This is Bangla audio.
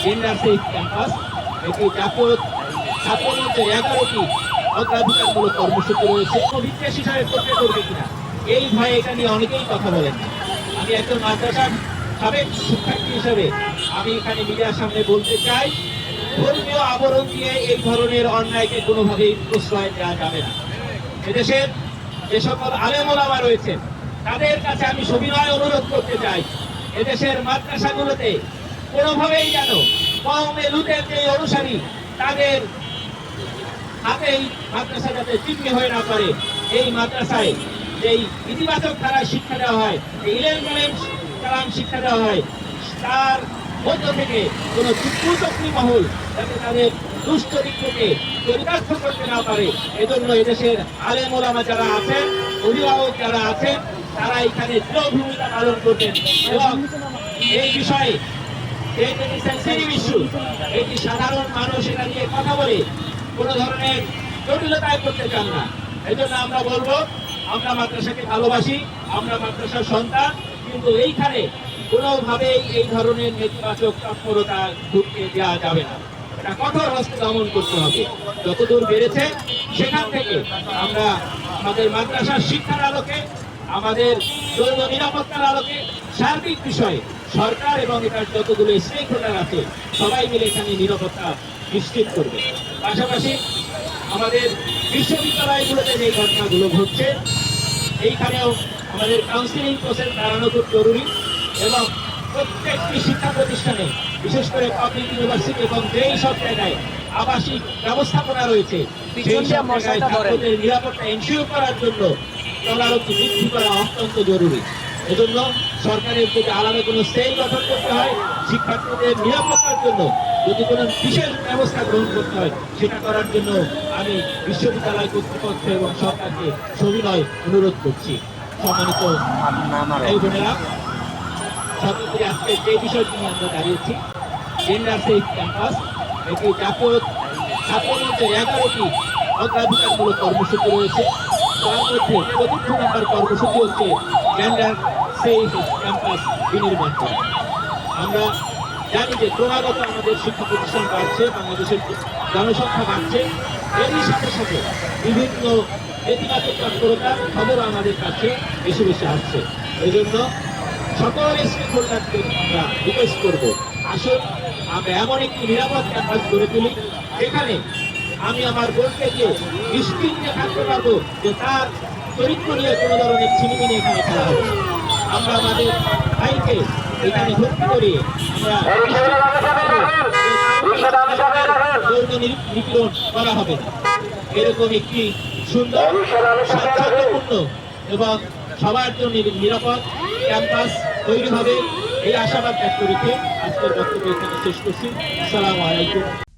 Gender safe campus. এটি জাতীয় ছাত্র মঞ্চের 11টি অগ্রাধিকারমূলক কর্মসূচি রয়েছে। বিদ্বেষ হিসাবে করতে করবে কিনা এই ভয়ে এটা নিয়ে অনেকেই কথা বলেন। আমি একজন মাদ্রাসার সাবেক শিক্ষার্থী হিসেবে আমি এখানে মিডিয়ার সামনে বলতে চাই, ধর্মীয় আবরণ দিয়ে এই ধরনের অন্যায়কে কোনোভাবেই প্রশ্রয় দেওয়া যাবে না। এদেশের যে সকল আলেম ওলামা রয়েছেন তাদের কাছে আমি সবিনয় অনুরোধ করতে চাই, এদেশের মাদ্রাসাগুলোতে কোনোভাবেই যেন কওমে লুতের যে অনুসারী তাদের হাতেই মাদ্রাসা যাতে চিহ্ন হয়ে না পারে। এই মাদ্রাসায় যেই ইতিবাচক ধারায় শিক্ষা দেওয়া হয়, ইলম কালাম শিক্ষা দেওয়া হয়, তার মধ্য থেকে কোন কুচক্রী মহল যাতে তাদের দুশ্চরিত্রকে চরিতার্থ করতে না পারে, এজন্য এদেশের আলেম ওলামা যারা আছেন, অভিভাবক যারা আছেন, তারা এখানে দৃঢ় ভূমিকা পালন করবেন এবং এই বিষয়ে এটি সাধারণ মানুষ এটা নিয়ে কথা বলে কোন ধরনের জটিলতায় করতে চান না। এই জন্য আমরা বলবো, আমরা মাদ্রাসাকে ভালোবাসি, আমরা মাদ্রাসার সন্তান, কিন্তু এইখানে কোনোভাবেই এই ধরনের নেতিবাচক তৎপরতা ঢুকতে দেওয়া যাবে না। এটা কঠোর হস্তে দমন করতে হবে। যতদূর বেড়েছে সেখান থেকে আমরা আমাদের মাদ্রাসার শিক্ষার আলোকে, আমাদের যৌন নিরাপত্তার আলোকে, সার্বিক বিষয়ে সরকার এবং এটার যতগুলো স্টেক হোল্ডার আছে সবাই মিলে এখানে নিরাপত্তা নিশ্চিত করবে। পাশাপাশি আমাদের বিশ্ববিদ্যালয়গুলোতে যে ঘটনাগুলো ঘটছে এইখানেও আমাদের কাউন্সিলিং প্রসেস বাড়ানো খুব জরুরি এবং প্রত্যেকটি শিক্ষা প্রতিষ্ঠানে, বিশেষ করে পাবলিক ইউনিভার্সিটি এবং যেই সব জায়গায় আবাসিক ব্যবস্থাপনা রয়েছে সেই সব জায়গায় ছাত্রদের নিরাপত্তা এনশিওর করার জন্য তদারকি বৃদ্ধি করা অত্যন্ত জরুরি। এজন্য সরকারের যদি আলাদা কোনো সেল গঠন করতে হয়, শিক্ষার্থীদের নিরাপত্তার জন্য যদি কোনো বিশেষ ব্যবস্থা গ্রহণ করতে হয়, সেটা করার জন্য আমি বিশ্ববিদ্যালয় কর্তৃপক্ষ এবং সরকারকে সবিনয় অনুরোধ করছি। সম্মানিত এই বোনেরা, সর্বোপরি আজকে যে বিষয়টি নিয়ে আমরা দাঁড়িয়েছি, জেন্ডার সেফ ক্যাম্পাস, এটি জাতীয় ছাত্র মঞ্চের 11টি অগ্রাধিকারমূলক কর্মসূচি রয়েছে। তার মধ্যে চতুর্থ নম্বর কর্মসূচি হচ্ছে জেন্ডার সেফ ক্যাম্পাস বিনির্মাণ করা। আমরা জানি যে ক্রমাগত আমাদের শিক্ষা প্রতিষ্ঠান বাড়ছে, বাংলাদেশের জনসংখ্যা বাড়ছে, এরই সাথে সাথে বিভিন্ন নেতিবাচক তৎপরতার খবর আমাদের কাছে বেশি বেশি আসছে। এই জন্য সকল স্টেক হোল্ডারকে আমরা রিকোয়েস্ট করবো, আসুন আমরা এমন একটি নিরাপদ ক্যাম্পাস গড়ে তুলি যেখানে আমি আমার বোনকে গিয়ে নিশ্চিন্তে থাকতে পারবো যে তার চরিত্র নিয়ে কোনো ধরনের ছিনিমিনি এখানে খেলা হবে। আমরা আমাদের ভাইকে এখানে ভর্তি করিয়ে আমরা নিপীড়ন করা হবে না, এরকম একটি সুন্দর, শান্তিপূর্ণ এবং সবার জন্য নিরাপদ ক্যাম্পাস তৈরি হবে, এই আশাবাদ ব্যক্ত রেখে আজকের বক্তব্য এখানে শেষ করছি। আসসালামু আলাইকুম।